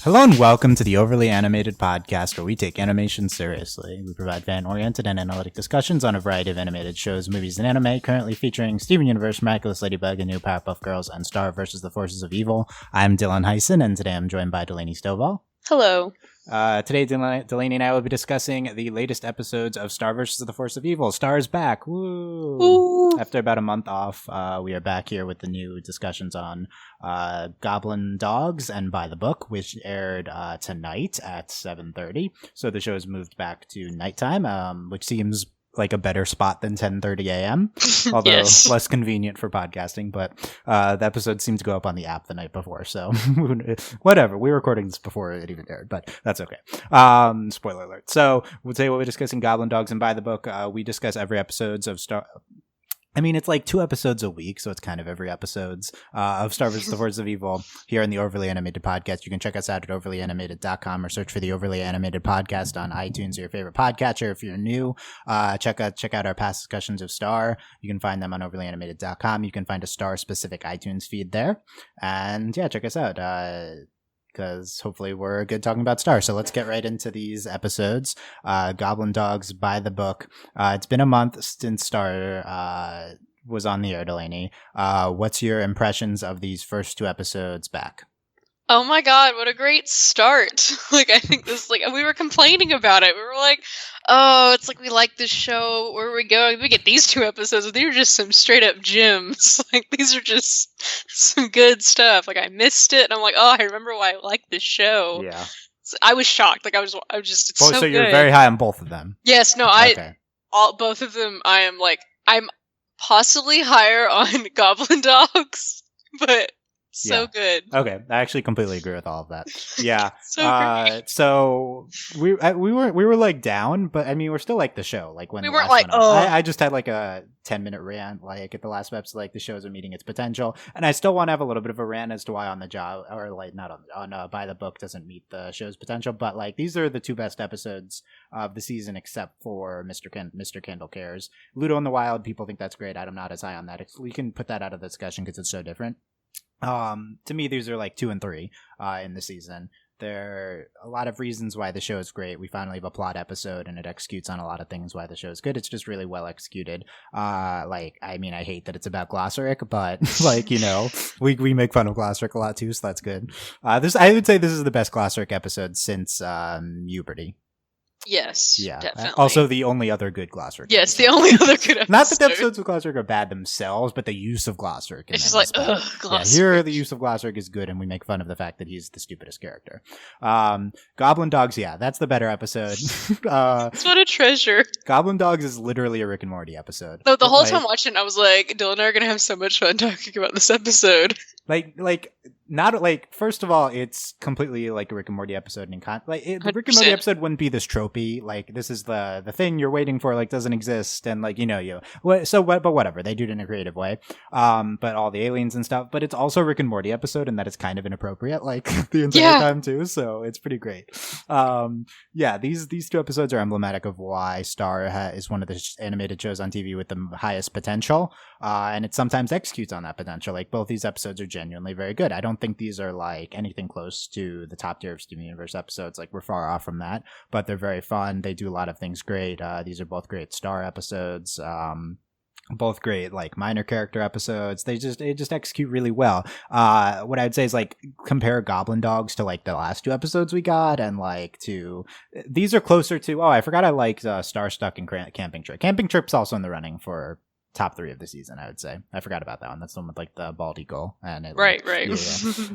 Hello and welcome to the Overly Animated Podcast, where we take animation seriously. We provide fan-oriented and analytic discussions on a variety of animated shows, movies, and anime, currently featuring Steven Universe, Miraculous Ladybug, and New Powerpuff Girls, and Star vs. the Forces of Evil. I'm Dylan Hysen, and today I'm joined by Delaney Stovall. Hello. Today, Delaney and I will be discussing the latest episodes of Star vs. the Force of Evil. Star is back. Woo! Ooh. After about a month off, we are back here with the new discussions on Goblin Dogs and By the Book, which aired tonight at 7:30. So the show has moved back to nighttime, which seems like a better spot than 10:30 a.m., although Yes. less convenient for podcasting. But the episode seemed to go up on the app the night before, so whatever. We were recording this before it even aired, but that's okay. Spoiler alert. So today we'll be discussing Goblin Dogs and By the Book. We discuss every episodes of Star. I mean, it's like 2 episodes a week, so it's kind of every episodes of Star vs. the Forces of Evil here in the Overly Animated Podcast. You can check us out at overlyanimated.com or search for the Overly Animated Podcast on iTunes or your favorite podcatcher. If you're new, check out our past discussions of Star. You can find them on overlyanimated.com. You can find a Star-specific iTunes feed there. And yeah, check us out. Because hopefully we're good talking about Star. So let's get right into these episodes. Goblin Dogs By the Book. It's been a month since Star was on the air, Delaney. What's your impressions of these first 2 episodes back? Oh my god, what a great start. I think this, we were complaining about it. We were like, oh, it's like we like this show. Where are we going? We get these 2 episodes. These are just some straight up gems. These are just some good stuff. I missed it. And I'm like, oh, I remember why I like this show. Yeah. So I was shocked. I was just, it's so so good. You're very high on both of them. Yes, no, Okay. both of them, I'm possibly higher on Goblin Dogs, but so good. Okay, I actually completely agree with all of that. Yeah. So great. So we were like down, but I mean we're still like the show. Like when We the weren't last like, one up. oh. I just had like a 10-minute rant like at the last episode, like the shows are meeting its potential, and I still want to have a little bit of a rant as to why on the job or like not on By the Book doesn't meet the show's potential. But like these are the 2 best episodes of the season, except for Mr. Kendall Cares. Ludo in the Wild, people think that's great. I'm not as high on that. We can put that out of the discussion because it's so different. To me, these are like 2 and 3 in the season. There are a lot of reasons why the show is great. We finally have a plot episode, and it executes on a lot of things why the show is good. It's just really well executed. I hate that it's about Glossaric, but we make fun of Glossaric a lot too, so that's good. I would say this is the best Glossaric episode since Puberty. Yes, Yeah. definitely. Also, the only other good Glossaric. Yes, the only other good episode. Not that the episodes of Glossaric are bad themselves, but the use of Glossaric. It's just like, ugh, Glossaric. Here, the use of Glossaric is good, and we make fun of the fact that he's the stupidest character. Goblin Dogs, yeah, that's the better episode. It's what a treasure. Goblin Dogs is literally a Rick and Morty episode. No, the whole time watching, I was like, Dylan and I are gonna have so much fun talking about this episode. First of all, it's completely like a Rick and Morty episode. The Rick and Morty episode wouldn't be this tropey. Like, this is the thing you're waiting for, like, doesn't exist. And, like, but whatever. They do it in a creative way. But all the aliens and stuff. But it's also a Rick and Morty episode, and that is kind of inappropriate, like, the entire time, too. So it's pretty great. These 2 episodes are emblematic of why Star is one of the animated shows on TV with the highest potential. And it sometimes executes on that potential. Like, both these episodes are genuinely very good. I don't think these are like anything close to the top tier of Steven Universe episodes. Like, we're far off from that, but they're very fun. They do a lot of things great. These are both great Star episodes. Both great, like, minor character episodes. They just execute really well. What I'd say is, like, compare Goblin Dogs to, like, the last 2 episodes we got, and, like, these are closer to, I forgot I liked Star Stuck and Camping Trip. Camping Trip's also in the running for top 3 of the season, I would say. I forgot about that one. That's the one with like the bald eagle and it, Right. Yeah.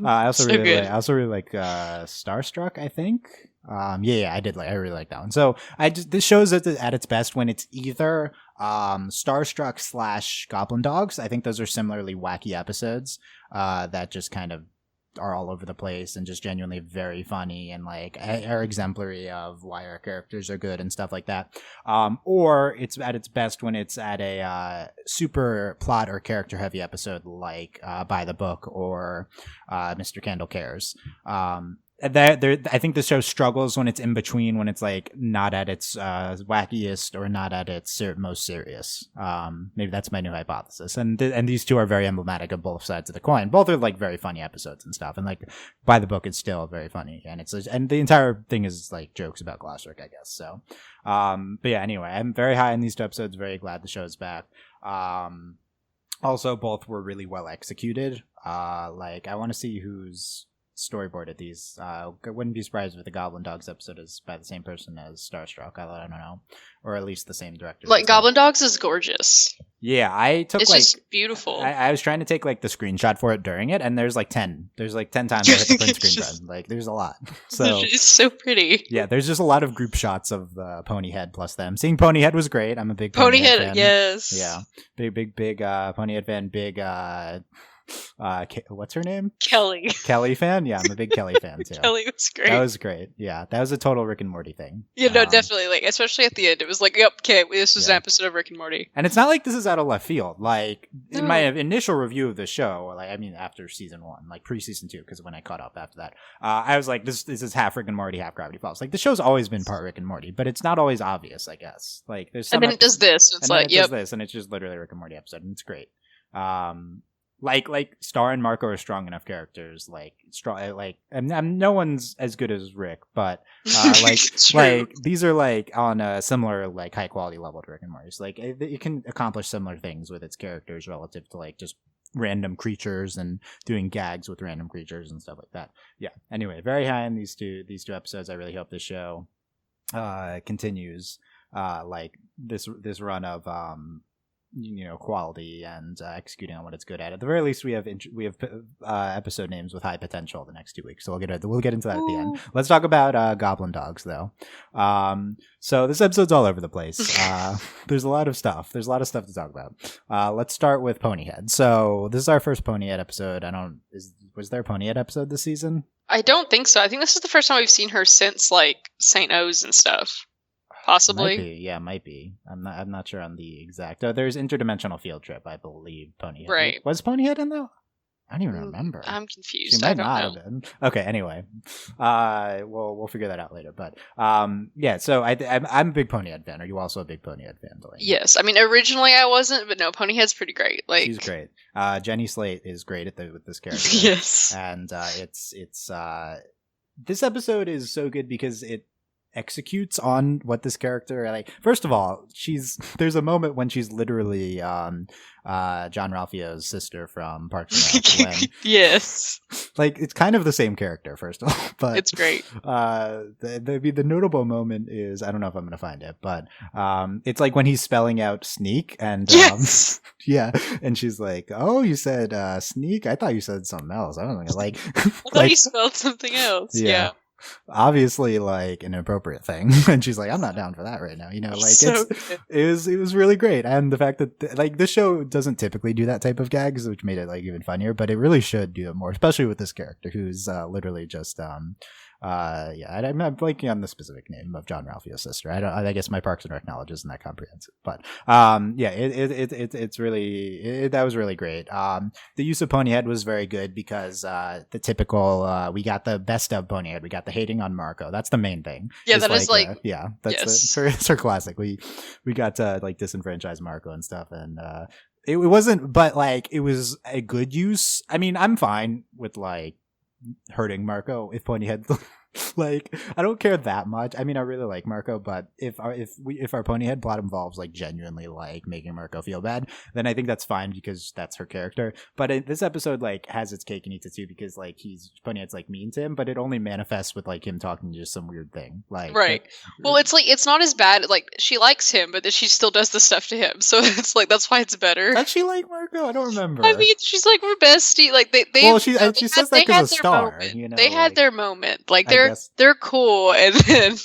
I also So really like Starstruck, I think. I really like that one. So this shows at its best when it's either Starstruck / Goblin Dogs. I think those are similarly wacky episodes that just kind of are all over the place and just genuinely very funny and like are exemplary of why our characters are good and stuff like that. Or it's at its best when it's at a super plot or character heavy episode like By the Book or Mr. Kendall Cares. I think the show struggles when it's in between, when it's like not at its wackiest or not at its most serious. Maybe that's my new hypothesis. And these two are very emblematic of both sides of the coin. Both are like very funny episodes and stuff. And like by the book, it's still very funny. And and the entire thing is like jokes about Glossric, I guess. So, but yeah, anyway, I'm very high on these two episodes. Very glad the show's back. Also, both were really well executed. Like I want to see who's storyboarded these. I wouldn't be surprised if the Goblin Dogs episode is by the same person as Starstruck. I don't know, or at least the same director. Like Goblin Dogs is gorgeous. Yeah, I took it's like just beautiful. I was trying to take like the screenshot for it during it, and there's like 10 times I hit the print screen button. Like there's a lot. So it's so pretty. Yeah, there's just a lot of group shots of Ponyhead plus them. Seeing Ponyhead was great. I'm a big Ponyhead fan. Yes. Yeah, big Ponyhead fan. Big what's her name? Kelly fan. Yeah, I'm a big Kelly fan too. Kelly was great. That was great. Yeah, that was a total Rick and Morty thing. Yeah, no, definitely. Like, especially at the end, it was like, yep, okay, this was an episode of Rick and Morty. And it's not like this is out of left field. Like in my initial review of the show, like I mean, after season 1, like pre-season 2, because when I caught up after that, I was like, this is half Rick and Morty, half Gravity Falls. Like the show's always been part Rick and Morty, but it's not always obvious, I guess. Like there's some and then it does this. It's like, does this, and it's just literally a Rick and Morty episode, and it's great. Like Star and Marco are strong enough characters. Like strong, like and no one's as good as Rick, but like these are like on a similar like high quality level to Rick and Morty. So, like it can accomplish similar things with its characters relative to like just random creatures and doing gags with random creatures and stuff like that. Yeah. Anyway, very high in these two episodes. I really hope this show continues like this run of quality and executing on what it's good at the very least. We have episode names with high potential the next 2 weeks, so we'll get into that at the end. Let's talk about Goblin Dogs though. So this episode's all over the place. There's a lot of stuff to talk about. Let's start with Ponyhead. So this is our first Ponyhead episode. Was there a Ponyhead episode this season? I don't think so. I think this is the first time we've seen her since like St. O's and stuff. Possibly. Might be. I'm not sure on the exact. There's Interdimensional Field Trip, I believe. Ponyhead. Right. Was Ponyhead in though? I don't even remember. I'm confused. She might not have been. Okay. Anyway, we'll figure that out later. But yeah. So I'm a big Ponyhead fan. Are you also a big Ponyhead fan, Delaney? Yes. I mean, originally I wasn't, but no, Ponyhead's pretty great. Like she's great. Jenny Slate is great with this character. Yes. And it's this episone is so good because it executes on what this character like. First of all, there's a moment when she's literally John Ralphio's sister from Parks and Rec. Yes, like it's kind of the same character, first of all, but it's great. The notable moment is, I don't know if I'm gonna find it, but it's like when he's spelling out sneak, and yes. Yeah, and she's like, "Oh, you said sneak? I thought you said something else." I don't know, like I thought you spelled something else. Yeah. Obviously like an inappropriate thing, and she's like, I'm not down for that right now, like so it was really great. And the fact that like this show doesn't typically do that type of gags, which made it like even funnier, but it really should do it more, especially with this character who's literally just I'm blanking on the specific name of John Ralphio's sister. I guess my Parks and Rec knowledge isn't that comprehensive, but it's really that was really great. The use of Ponyhead was very good because the typical we got the best of Ponyhead. We got the hating on Marco. That's the main thing. Yeah, that is like that's it's her classic. We got to like disenfranchise Marco and stuff, and it wasn't, but like it was a good use. I mean, I'm fine with like hurting Marco if Ponyhead like I don't care that much. I mean, I really like Marco, but if our Ponyhead plot involves like genuinely like making Marco feel bad, then I think that's fine because that's her character. But this episode like has its cake and eats it too, because like Ponyhead's like mean to him, but it only manifests with like him talking to just some weird thing. Like right. Well, it's like it's not as bad. Like she likes him, but then she still does the stuff to him. So it's like that's why it's better. Does she like Marco? I don't remember. I mean, she's like we're bestie. Like they she says that because of Star. They had their moment. Like they're cool, and then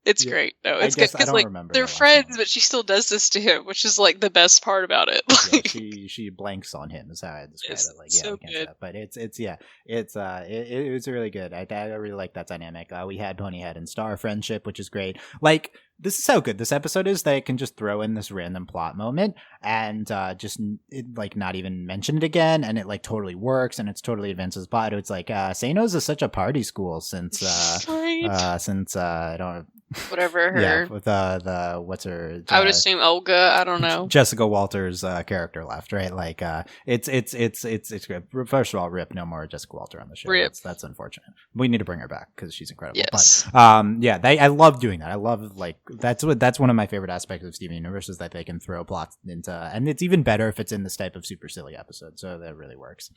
It's great. No, I it's good guess I because don't like remember they're her last friends, name. but she still does this to him, which is like the best part about it. Yeah, she blanks on him is how I describe it. Like, yeah, so we can't say good. that, but it was really good. I really like that dynamic. We had Ponyhead and Star friendship, which is great. Like, this is how good this episode is that it can just throw in this random plot moment and like not even mention it again, and it like totally works and it's totally advances the plot. It's like Sano's is such a party school since I don't Whatever her. yeah, with the what's her? I would assume Olga. I don't know. Jessica Walters' character left, right? Like, it's great. First of all, rip, no more Jessica Walter on the show. Rip. That's unfortunate. We need to bring her back because she's incredible. Yes. But yeah, I love doing that. I love like that's one of my favorite aspects of Steven Universe is that they can throw plots into, and it's even better if it's in this type of super silly episode. So that really works.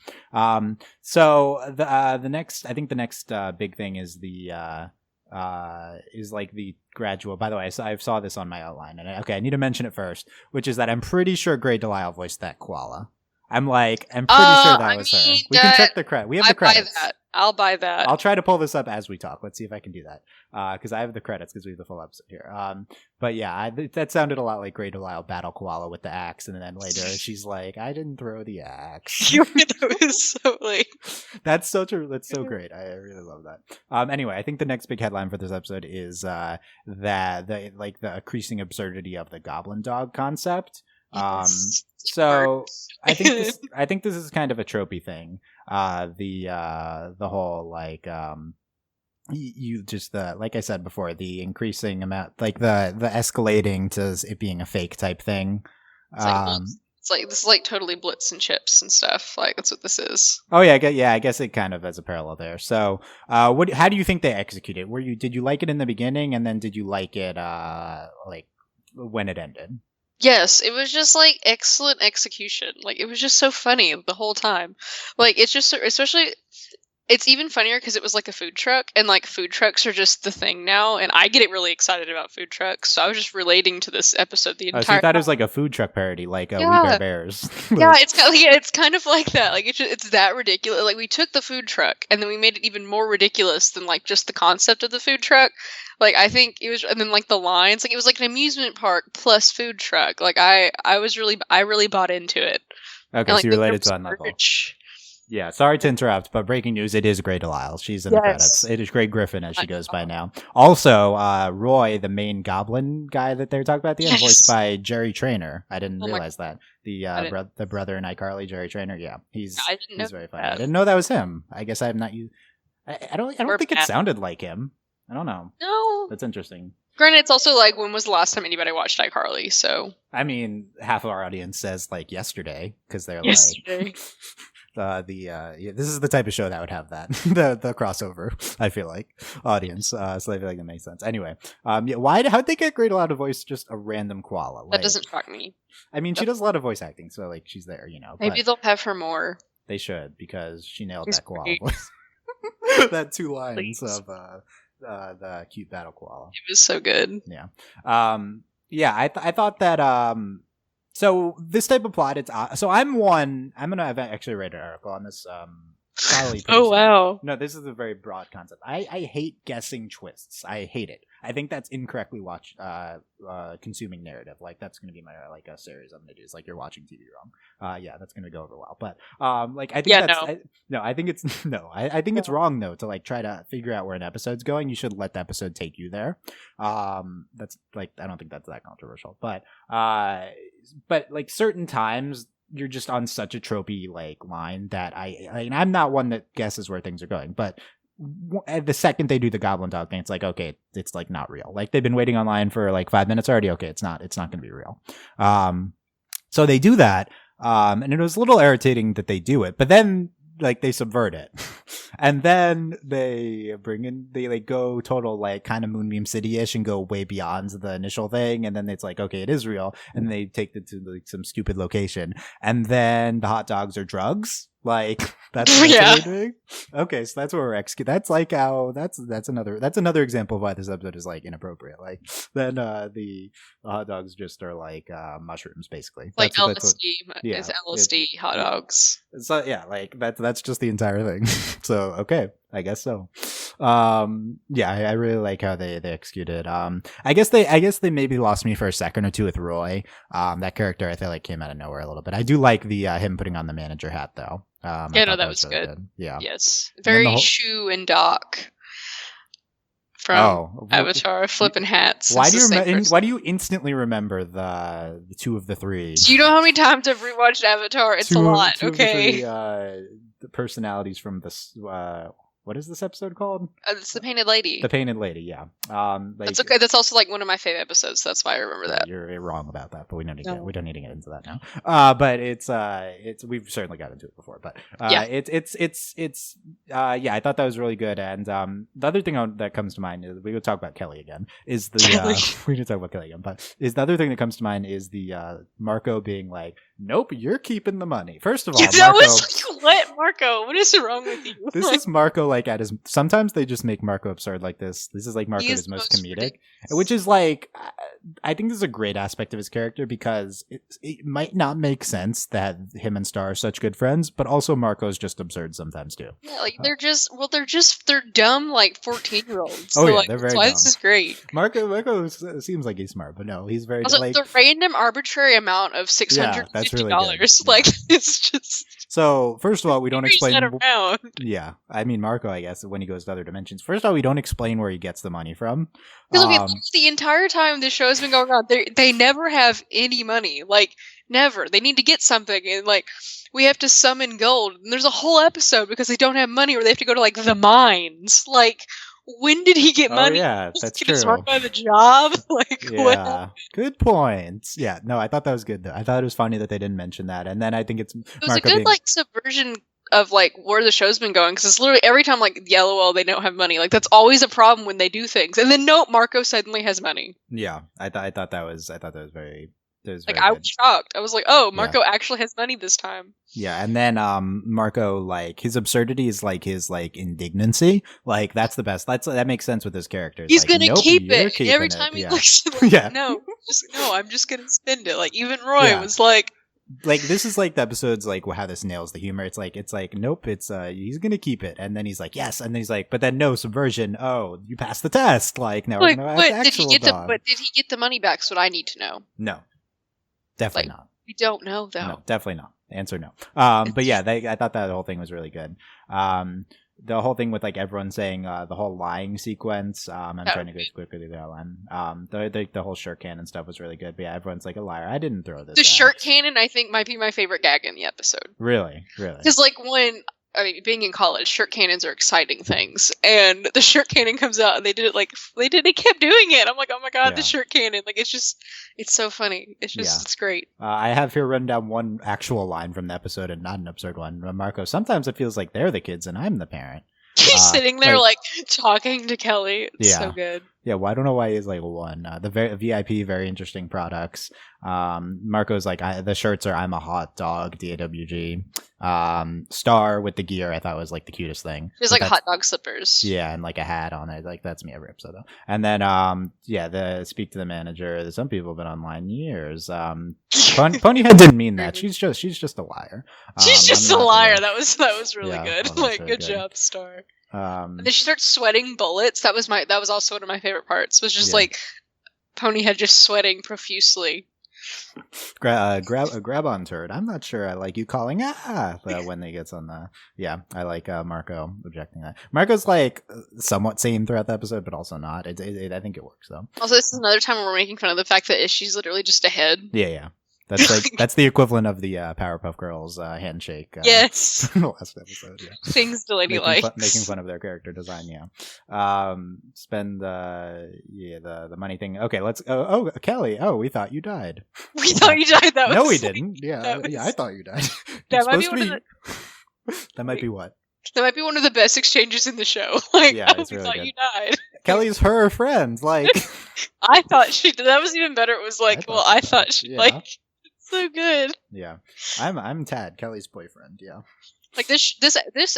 So the next big thing is is like the gradual. By the way, I saw this on my outline, and I need to mention it first, which is that I'm pretty sure Grey Delisle voiced that koala. I'm pretty sure that was her. We can check the credit. We have the credits. I'll buy that. I'll try to pull this up as we talk. Let's see if I can do that. Because I have the credits because we have the full episode here. But yeah, that sounded a lot like Grey Delisle battle koala with the axe, and then later she's like, "I didn't throw the axe." That was so like. That's so true. That's so great. I really love that. Anyway, I think the next big headline for this episode is that the increasing absurdity of the Goblin dog concept. So I think this is kind of a tropey thing. The whole like you just like I said before, the increasing amount, like the escalating to it being a fake type thing. It's like this is like totally Blitz and Chips and stuff. Like that's what this is. Oh yeah, I guess it kind of has a parallel there. So, how do you think they executed? Did you like it in the beginning, and then did you like it like when it ended? Yes, it was just like excellent execution. Like it was just so funny the whole time. Like it's just especially it's even funnier because it was like a food truck, and like food trucks are just the thing now, and I get really excited about food trucks. So I was just relating to this episode the entire. So you thought it was like a food truck parody, like We Bear Bears. Yeah, it's kind of like that. Like it's that ridiculous. Like we took the food truck and then we made it even more ridiculous than like just the concept of the food truck. Like I think it was, and then like the lines, like it was like an amusement park plus food truck. Like I really bought into it. Okay, and, like, so you related to that level. Yeah, sorry to interrupt, but breaking news, it is Grey Delisle. She's in the credits. It is Grey Griffin, as she goes by now. Also, Roy, the main goblin guy that they were talking about at the end, voiced by Jerry Trainer. I didn't realize that. The brother in iCarly, Jerry Trainer. Yeah, he's very funny. I didn't know that was him. I guess I have not used... I don't think it sounded like him. I don't know. No. That's interesting. Granted, it's also like, when was the last time anybody watched iCarly? So I mean, half of our audience says like yesterday, because they're yesterday. This is the type of show that would have that the crossover. I feel like audience, so I feel like that makes sense. Anyway, how'd they get Grey Delisle to voice just a random koala? That doesn't shock me. I mean, she does a lot of voice acting, so like she's there, Maybe they'll have her more. They should, because she nailed that koala voice. That 2 lines of the cute battle koala. It was so good. Yeah. I thought that so this type of plot, so I'm gonna actually write an article on this probably oh wow. No, this is a very broad concept. I hate guessing twists. I hate it. I think that's incorrectly consuming narrative. Like that's gonna be my like a series I'm gonna do. It's like you're watching TV wrong. Yeah, that's gonna go over well. But like I think I think it's I think it's wrong though to like try to figure out where an episode's going. You should let the episode take you there. That's like I don't think that's that controversial. But like certain times you're just on such a tropey like line that I'm not one that guesses where things are going, but the second they do the goblin dog thing, it's like, okay, it's like not real. Like they've been waiting online for like 5 minutes already. Okay, it's not going to be real. So they do that. And it was a little irritating that they do it, but then like they subvert it. And then they like go total like kind of Moonbeam City-ish and go way beyond the initial thing. And then it's like, okay, it is real. And they take it to like some stupid location. And then the hot dogs are drugs. Like that's what they're doing. Okay, so that's where we're executing. That's like how that's another example of why this episode is like inappropriate. Like then the hot dogs just are like mushrooms basically. Like LSD is LSD hot dogs. So yeah, like that's just the entire thing. So okay, I guess so. Yeah, I really like how they executed. I guess they maybe lost me for a second or two with Roy. That character I feel like came out of nowhere a little bit. I do like the him putting on the manager hat though. Yeah, no, that was really good. Yeah. Yes, very Shu and Doc from Avatar, flipping hats. Why do you instantly remember the two of the three? Do you know how many times I've rewatched Avatar? It's a lot. Two okay. Of the personalities from this. What is this episode called? It's the Painted Lady. The Painted Lady, yeah. That's okay. That's also like one of my favorite episodes. That's why I remember that. You're wrong about that, but we don't need to get into that now. But it's we've certainly got into it before. But yeah, I thought that was really good. And the other thing that comes to mind is we would talk about Kelly again. Is the we did talk about Kelly again, but is the other thing that comes to mind is the Marco being like, "Nope, you're keeping the money." First of all, that was like, what, Marco? What is wrong with you? This is Marco. Like at his, sometimes they just make Marco absurd like this. This is like Marco at his most comedic, ridiculous. Which is like, I think this is a great aspect of his character because it might not make sense that him and Star are such good friends, but also Marco's just absurd sometimes too. Yeah, like they're dumb like 14-year-olds. Oh so, yeah, like, they're very dumb. This is great. Marco seems like he's smart, but no, he's very also, like the random arbitrary amount of $650. Really like it's just. So first of all, we don't explain. Yeah, I mean Marco, I guess when he goes to other dimensions. First of all, we don't explain where he gets the money from. The entire time this show has been going on, they never have any money. Like never. They need to get something, and like we have to summon gold. And there's a whole episode because they don't have money, or they have to go to like the mines. Like when did he get money? Yeah, that's true. Just work on the job. Like yeah, good points. Yeah, no, I thought that was good though. I thought it was funny that they didn't mention that, and then I think it was Marco a good like subversion of like where the show's been going, because it's literally every time like LOL they don't have money. Like that's always a problem when they do things, and then no, Marco suddenly has money. Yeah, I thought that was very. Like I was shocked. I was like, "Oh, Marco actually has money this time." Yeah, and then Marco, like his absurdity is like his like indignancy. Like that's the best. That makes sense with his character. He's like, gonna keep it. And every time he looks, like, no, I'm just gonna spend it. Like even Roy was like this is like the episodes like how this nails the humor. It's like nope, it's he's gonna keep it, and then he's like yes, and then he's like but then no, subversion. Oh, you passed the test. Like now we're gonna have actual dog. But did he get the money back? That's what I need to know. No. Definitely not. We don't know though. No, definitely not. Answer no. But yeah, I thought that whole thing was really good. The whole thing with like everyone saying the whole lying sequence. I'm trying to go quickly through that line. The whole shirt cannon stuff was really good. But yeah, everyone's like a liar. I didn't throw this. The shirt cannon, I think, might be my favorite gag in the episode. Really. Because like being in college, shirt cannons are exciting things, and the shirt cannon comes out, and they kept doing it. I'm like, oh my god, the shirt cannon! Like it's so funny. It's great. I have here written down one actual line from the episode, and not an absurd one. Marco, sometimes it feels like they're the kids and I'm the parent. He's sitting there like talking to Kelly. It's so good. Yeah, well, I don't know why he's like one. The VIP, very interesting products. Marco's like, the shirts are I'm a hot dog, DAWG. Star with the gear I thought was like the cutest thing. There's like hot dog slippers. Yeah, and like a hat on it. Like that's me every episode though. And then the speak to the manager. Some people have been online years. Ponyhead didn't mean that. She's just a liar. She's just a liar. That was really good. Like really good job, Star. And then she starts sweating bullets. That was also one of my favorite parts. Was just like Ponyhead just sweating profusely. Grab on turd. I'm not sure I like you calling but when they gets on the I like Marco objecting that. Marco's like somewhat sane throughout the episode, but also not. I think it works though. Also, this is another time where we're making fun of the fact that she's literally just a head. Yeah. That's like that's the equivalent of the Powerpuff Girls handshake. Yes, in the last episode. Yeah. Things Delaney likes. Making fun of their character design. Yeah. Spend the money thing. Okay, let's. Oh, Kelly. Oh, we thought you died. We thought you died. No, we didn't. Yeah, I thought you died. That might be That might be what. That might be one of the best exchanges in the show. Like, it's really thought good. You died. Kelly's her friend. Like, I thought she. That was even better. It was like, I thought she like. So good. Yeah, I'm Tad, Kelly's boyfriend. Yeah, like this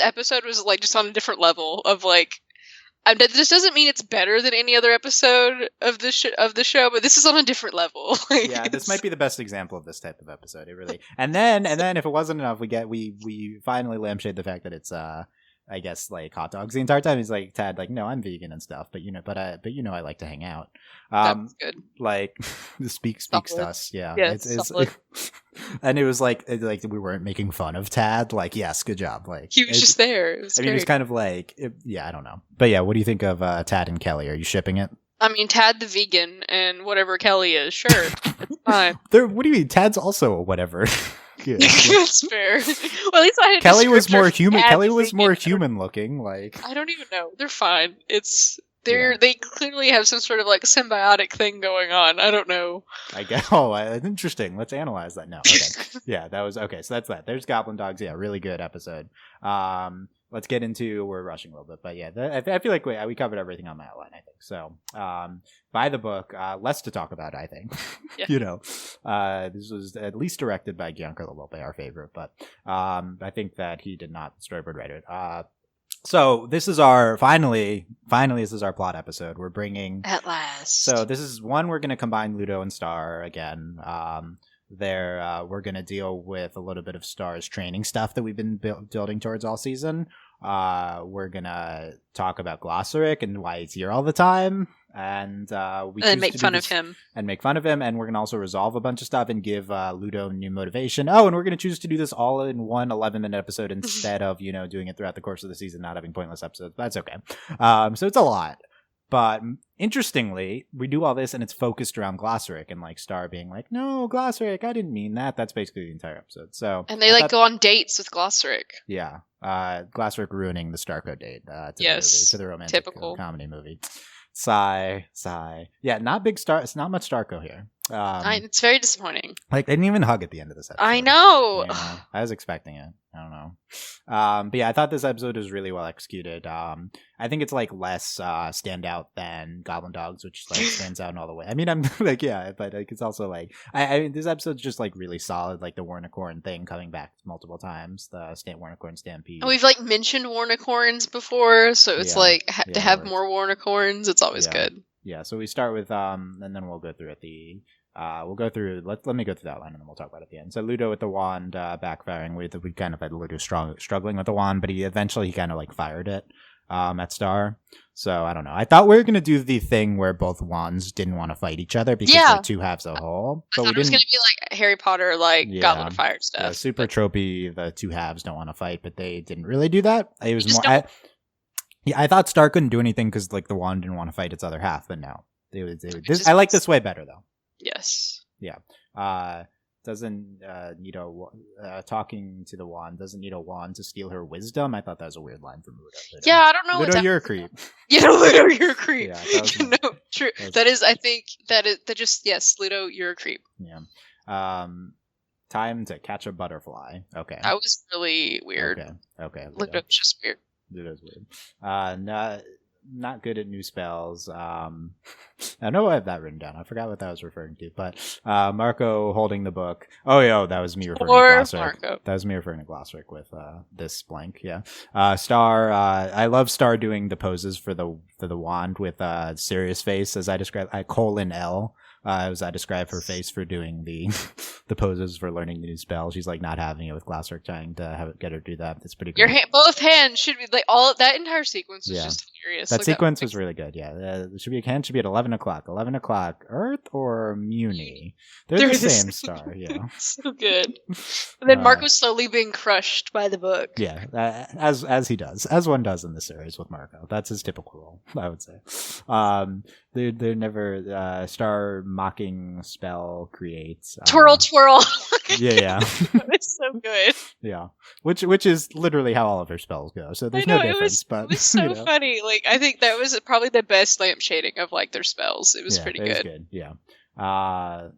episode was like just on a different level of like. This doesn't mean it's better than any other episode of the show, but this is on a different level. Like, yeah, this might be the best example of this type of episode. It really. And then if it wasn't enough, we finally lampshade the fact that it's I guess like hot dogs the entire time. He's like, Tad, like, no, I'm vegan and stuff, but I like to hang out. That's good. Like speaks to us. Yeah. It's and it was like we weren't making fun of Tad. Like, yes, good job. Like he was just there. It was mean, it's kind of like, I don't know. But yeah, what do you think of Tad and Kelly? Are you shipping it? I mean, Tad the vegan and whatever Kelly is, sure. It's fine. What do you mean? Tad's also a whatever. Yeah. That's fair. Well, at least I had Kelly was more human. Kelly was more human looking. Like, I don't even know. They're fine. They clearly have some sort of like symbiotic thing going on. I don't know. I guess. Oh, interesting. Let's analyze that now. Okay. Yeah, that was okay. So that's that. There's Goblin Dogs. Yeah, really good episode. Let's get into. We're rushing a little bit, but yeah, I feel like we covered everything on my outline. I think so. By the book, less to talk about. I think. Yeah. This was at least directed by Giancarlo Volpe, our favorite, but I think that he did not storyboard write it. So this is our finally this is our plot episode. We're bringing at last. So this is one we're going to combine Ludo and Star again. We're going to deal with a little bit of Star's training stuff that we've been building towards all season. We're going to talk about Glossaric and why he's here all the time. And make fun of him. And make fun of him. And we're going to also resolve a bunch of stuff and give Ludo new motivation. Oh, and we're going to choose to do this all in one 11-minute episode instead of, doing it throughout the course of the season, not having pointless episodes. That's okay. So it's a lot. But interestingly, we do all this and it's focused around Glossaric and like Star being like, no, Glossaric, I didn't mean that. That's basically the entire episode. So and they go on dates with Glossaric. Yeah. Glossaric ruining the Starco date to the romantic comedy movie. Sigh. Yeah, not big star. It's not much Starco here. It's very disappointing. Like they didn't even hug at the end of this episode. I know. I was expecting it. I don't know. But yeah, I thought this episode was really well executed. I think it's like less standout than Goblin Dogs, which like stands out in all the way. I mean, I'm like, yeah, but like it's also like this episode's just like really solid. Like the Warnicorn thing coming back multiple times, the Warnicorn Stampede. And we've like mentioned Warnicorns before, so it's to have more Warnicorns. It's always good. Yeah, so we start with and then we'll go through at the let me go through that line and then we'll talk about it at the end. So Ludo with the wand backfiring. We kind of had Ludo struggling with the wand, but he eventually kind of like fired it at Star. So I don't know. I thought we were gonna do the thing where both wands didn't want to fight each other because they're two halves of a whole. But it was gonna be like Harry Potter, like Goblin Fire stuff. Yeah, super tropey. The two halves don't want to fight, but they didn't really do that. It was more. I thought Star couldn't do anything because like the wand didn't want to fight its other half, but no, they would. I like this way better though. Yes. Yeah. Doesn't need talking to the wand doesn't need a wand to steal her wisdom. I thought that was a weird line from Ludo. Yeah, I don't know. Ludo, you're a creep. Yeah, Ludo, you're a creep. Yeah, no, true. That is, I think that just yes, Ludo, you're a creep. Yeah. Time to catch a butterfly. Okay. That was really weird. Okay. Ludo's just weird. Ludo's weird. Not good at new spells. I know I have that written down. I forgot what that was referring to. But Marco holding the book. Oh, yeah, that was me referring to Glossaric. Marco. That was me referring to Glossaric with this blank. Yeah. Star. I love Star doing the poses for the wand with serious face, as I described. L. As I describe her face for doing the poses for learning the new spell. She's like not having it with Glossaric, trying to get her to do that. That's pretty cool. Both hands should be like all that entire sequence was just hilarious. That sequence was really good. Yeah, hand should be at 11 o'clock. 11 o'clock, Earth or Muni? They're the same star. Yeah, so good. And then Marco's slowly being crushed by the book. Yeah, as he does, as one does in the series with Marco. That's his typical role, I would say. They're never Star mocking spell creates twirl. Yeah. It's so good. Yeah, which is literally how all of her spells go. So there's no difference. But it was so funny. Like I think that was probably the best lampshading of like their spells. It was pretty good. It was good. Yeah.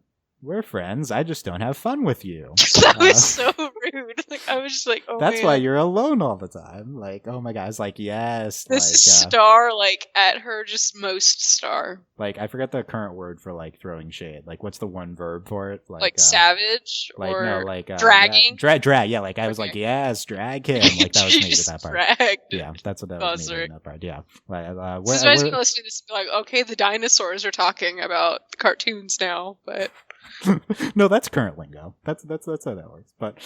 We're friends. I just don't have fun with you. That was so rude. Like I was just like, oh, that's why you're alone all the time. Like, oh my god, it's like yes. This is Star like at her just most Star. Like I forget the current word for like throwing shade. Like what's the one verb for it? Like savage or dragging. Drag. Yeah. Like I was like yes, drag him. Like that was me with that part. Dragged. Yeah, that's what that was me with that part. Yeah. This is why I was gonna listen to this and be like, okay, the dinosaurs are talking about the cartoons now, but. No, that's current lingo. That's how that works. But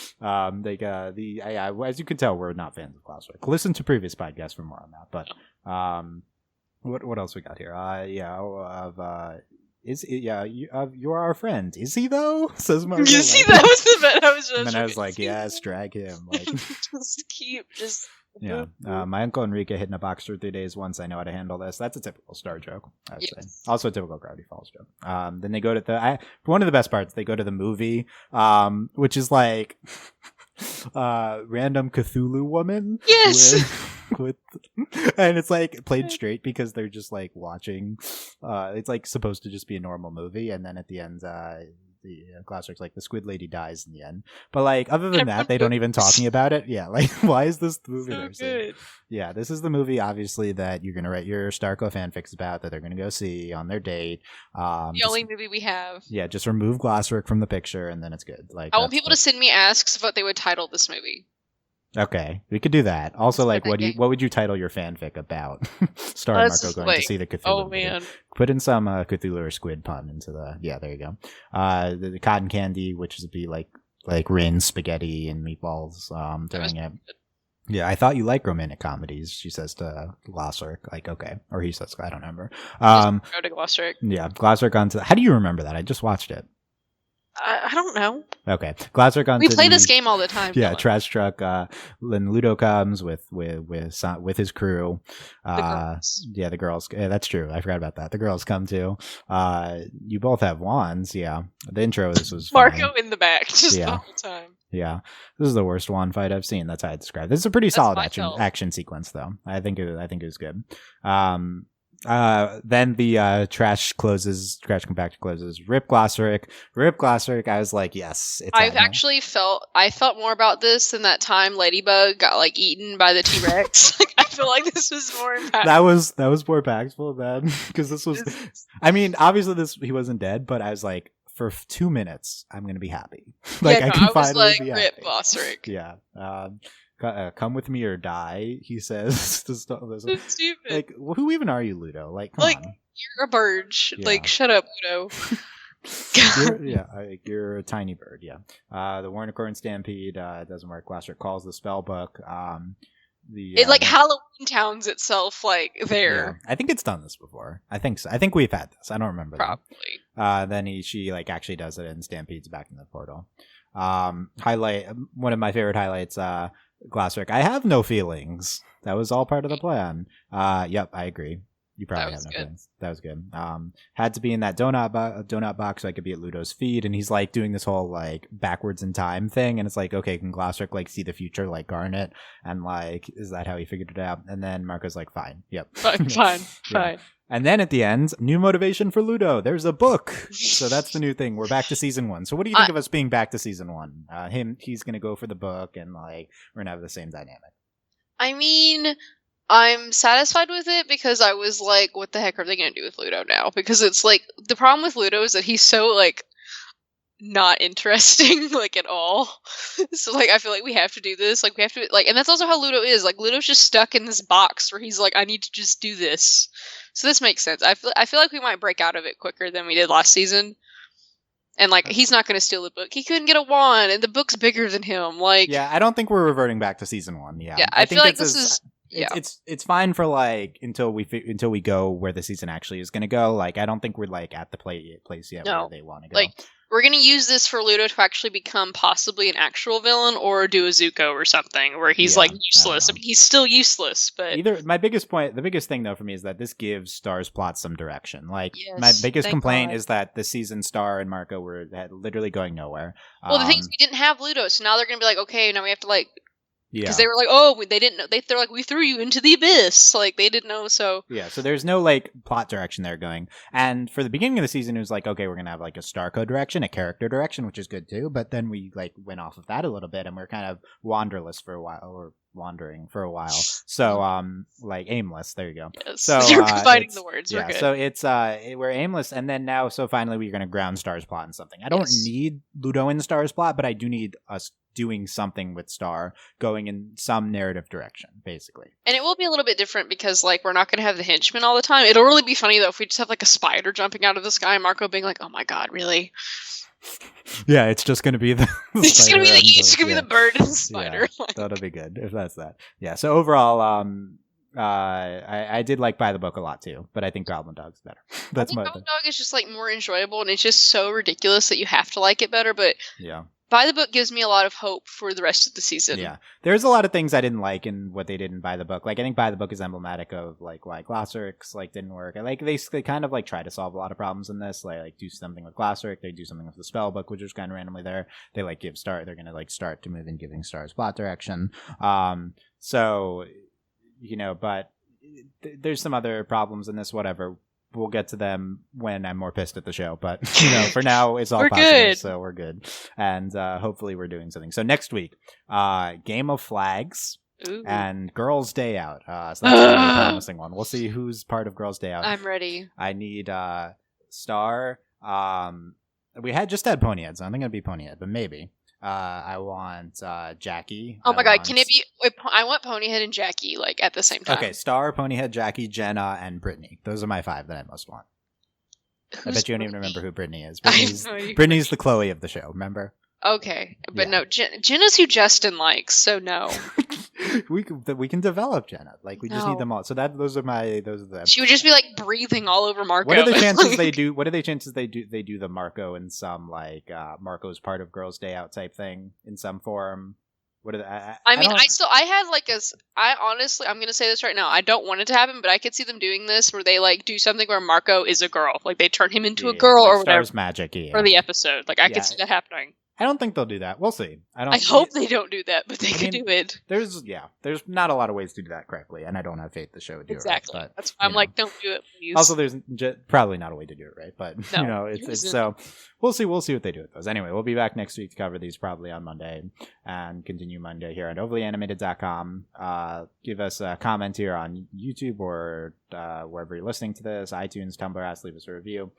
as you can tell, we're not fans of Glasswork. Listen to previous podcasts for more on that. But what else we got here? You're our friend. Is he though? Says Marco. You see, that was the bit I was just. And then I was like, yes, drag him. Like, just. Yeah. My uncle Enrique hid in a box for 3 days once. I know how to handle this. That's a typical Star joke, I'd say. Also a typical Gravity Falls joke. Then they go to one of the best parts. They go to the movie, which is like random Cthulhu woman. Yes. And it's like played straight because they're just like watching. It's like supposed to just be a normal movie, and then at the end, the Glasswork's like the squid lady dies in the end. But like other than that, they don't even talking about it. Yeah, like why is this the movie they're saying? Yeah, this is the movie obviously that you're gonna write your Starco fanfics about, that they're gonna go see on their date. The only movie we have. Yeah, just remove Glasswork from the picture and then it's good. Like I want people to send me asks of what they would title this movie. Okay, we could do that. Also, like, what would you title your fanfic about? Star and Marco going to see the Cthulhu. Oh man! Put in some Cthulhu or squid pun into the. Yeah, there you go. The cotton candy, which would be like Rin's spaghetti and meatballs during it. Yeah, I thought you like romantic comedies. She says to Glasswork, like, okay, or he says, I don't remember. Go to Glasswork. Yeah, Glasswork onto. How do you remember that? I just watched it. I don't know. Okay, Glasswork on. We play this game all the time. Yeah, Trash Truck. Then Ludo comes with his crew. The girls. Yeah, that's true. I forgot about that. The girls come too. You both have wands. Yeah. The intro. This was Marco fine. in the back, just the whole time. Yeah, this is the worst wand fight I've seen. That's how I describe it. This is a pretty solid action sequence, though. I think it was good. Then the trash compactor closes. Rip Glasswork. I was like, yes. I felt more about this than that time Ladybug got like eaten by the T-Rex. Like, I feel like this was more impactful. That was more impactful then, because this was. I mean, obviously he wasn't dead, but I was like, for 2 minutes, I'm gonna be happy. Like, I can finally be happy. Rip Glasswork. Yeah. Come with me or die, he says. To stop this. So stupid. Like, who even are you, Ludo? Like, come on. You're a bird. Yeah. Like, shut up, Ludo. You're a tiny bird. Yeah. The Warnicorn Stampede doesn't work. Glasswork calls the spell book. Halloween Town's itself, like, there. Yeah. I think it's done this before. I think so. I think we've had this. I don't remember. Probably. Then she like actually does it and stampedes back in the portal. Highlight. One of my favorite highlights. Glasswork, I have no feelings. That was all part of the plan. Yep, I agree. You probably have no feelings. That was good. Had to be in that donut box so I could be at Ludo's feet, and he's like doing this whole like backwards in time thing, and it's like, okay, can Glasswork like see the future like Garnet? And like, is that how he figured it out? And then Marco's like, fine, yep, fine. And then at the end, new motivation for Ludo. There's a book. So that's the new thing. We're back to season 1. So what do you think of us being back to season 1? He's going to go for the book, and like we're going to have the same dynamic. I mean, I'm satisfied with it because I was like, what the heck are they going to do with Ludo now? Because it's like, the problem with Ludo is that he's so like not interesting, like, at all. So like, I feel like we have to do this. Like, we have to, like, and that's also how Ludo is. Like, Ludo's just stuck in this box where he's like, I need to just do this. So this makes sense. I feel like we might break out of it quicker than we did last season. And like, he's not going to steal the book. He couldn't get a wand, and the book's bigger than him. Like, yeah, I don't think we're reverting back to season 1. Yeah, I feel like this is. Yeah. It's fine for like until we go where the season actually is going to go. Like, I don't think we're like at the place yet where they want to go. Like, we're going to use this for Ludo to actually become possibly an actual villain, or do a Zuko or something where he's like useless. I mean, he's still useless, but the biggest thing though for me is that this gives Star's plot some direction. Like, my biggest complaint is that this season Star and Marco were literally going nowhere. Well, the thing is, we didn't have Ludo, so now they're going to be like, okay, now we have to like. Yeah, because they were like, oh, they didn't know. They're like, we threw you into the abyss. Like, they didn't know. So yeah, so there's no like plot direction they're going. And for the beginning of the season, it was like, okay, we're gonna have like a Starco direction, a character direction, which is good too. But then we like went off of that a little bit, and we're kind of wanderless for a while, or wandering for a while. So like aimless. There you go. Yes. So you're combining the words. Yeah. So it's we're aimless, and then now finally we're gonna ground Star's plot in something. I don't need Ludo in Star's plot, but I do need us doing something with Star, going in some narrative direction, basically. And it will be a little bit different because, like, we're not going to have the henchmen all the time. It'll really be funny, though, if we just have, like, a spider jumping out of the sky and Marco being like, oh my god, really? Yeah, it's just going to be the It's just gonna be the bird and the spider. Yeah, that'll be good if that's that. Yeah. So overall, I did like By the Book a lot too, but I think Goblin Dog's better. That's my Goblin Dog is just like more enjoyable, and it's just so ridiculous that you have to like it better. But yeah. By the Book gives me a lot of hope for the rest of the season. Yeah, there's a lot of things I didn't like in what they did in By the Book. Like, I think By the Book is emblematic of like why Glossorix like didn't work. I like they kind of like try to solve a lot of problems in this. Like do something with Glossorix, they do something with the spell book, which is kind of randomly there. They like give Star. They're gonna like start to move in giving Star's plot direction. So but there's some other problems in this. Whatever. We'll get to them when I'm more pissed at the show, but for now it's all positive, good. So we're good, and hopefully we're doing something. So next week, Game of Flags. Ooh. And Girls' Day Out. So that's a promising one. We'll see who's part of Girls' Day Out. I'm ready. I need Star. We just had Ponyhead, so I think it'd be Ponyhead, but maybe. I want Jackie. Oh my god, can it be? I want Ponyhead and Jackie like at the same time. Okay, Star, Ponyhead, Jackie, Jenna, and Brittany. Those are my 5 that I most want. I bet you don't even remember who Brittany is. Brittany's the Chloe of the show, remember? Okay, but no, Jenna's who Justin likes, so no. we can develop Jenna. Like we just need them all. So those are them. She would just be like breathing all over Marco. What are the chances they do? What are the chances they do the Marco in some like Marco's part of Girls' Day Out type thing in some form? What are the, I honestly, I'm gonna say this right now. I don't want it to happen, but I could see them doing this where they like do something where Marco is a girl, like they turn him into a girl like or whatever. Star's magic, for the episode. Like I could see that happening. I don't think they'll do that. We'll see. I hope they don't do that, but they could do it. There's not a lot of ways to do that correctly, and I don't have faith the show would do it right. But, that's why I'm like, don't do it, please. Also, there's probably not a way to do it right, but it's so we'll see what they do with those. Anyway, we'll be back next week to cover these probably on Monday and continue Monday here at overlyanimated.com. Give us a comment here on YouTube or wherever you're listening to this, iTunes, Tumblr, leave us a review.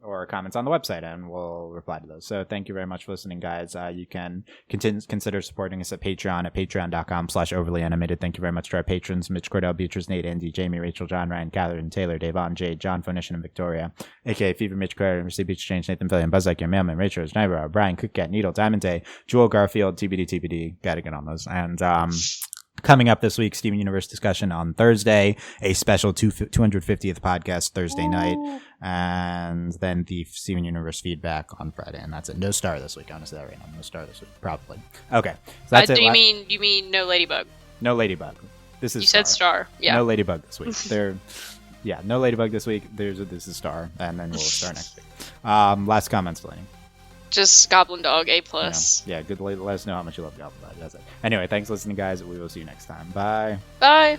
Or comments on the website, and we'll reply to those. So thank you very much for listening, guys. You can consider supporting us at Patreon at patreon.com/overlyanimated. Thank you very much to our patrons, Mitch, Cordell, Beatrice, Nate, Andy, Jamie, Rachel, John, Ryan, Catherine, Taylor, Davon, Jade, John, Phoenician, and Victoria, aka Fever, Mitch, Claire, Mercy, Beach Change, Nathan, Fillion, Buzz Like Your Mailman, Rachel, Schneider, Brian, Cookcat, Needle, Diamond Day, Jewel, Garfield, TBD, gotta get on those. And coming up this week, Steven Universe discussion on Thursday, a special 250th podcast Thursday night, and then the Steven Universe feedback on Friday, and that's it. No Star this week. I want to say that right now. No Star this week, probably. Okay, so that's it. You mean no Ladybug? No Ladybug. This is. You said Star. Yeah. No Ladybug this week. No Ladybug this week. This is Star, and then we'll start next week. Last comments, Delaney. Just Goblin Dog, A+. Yeah, good. Let us know how much you love Goblin Dog. That's it. Anyway, thanks for listening, guys. We will see you next time. Bye. Bye.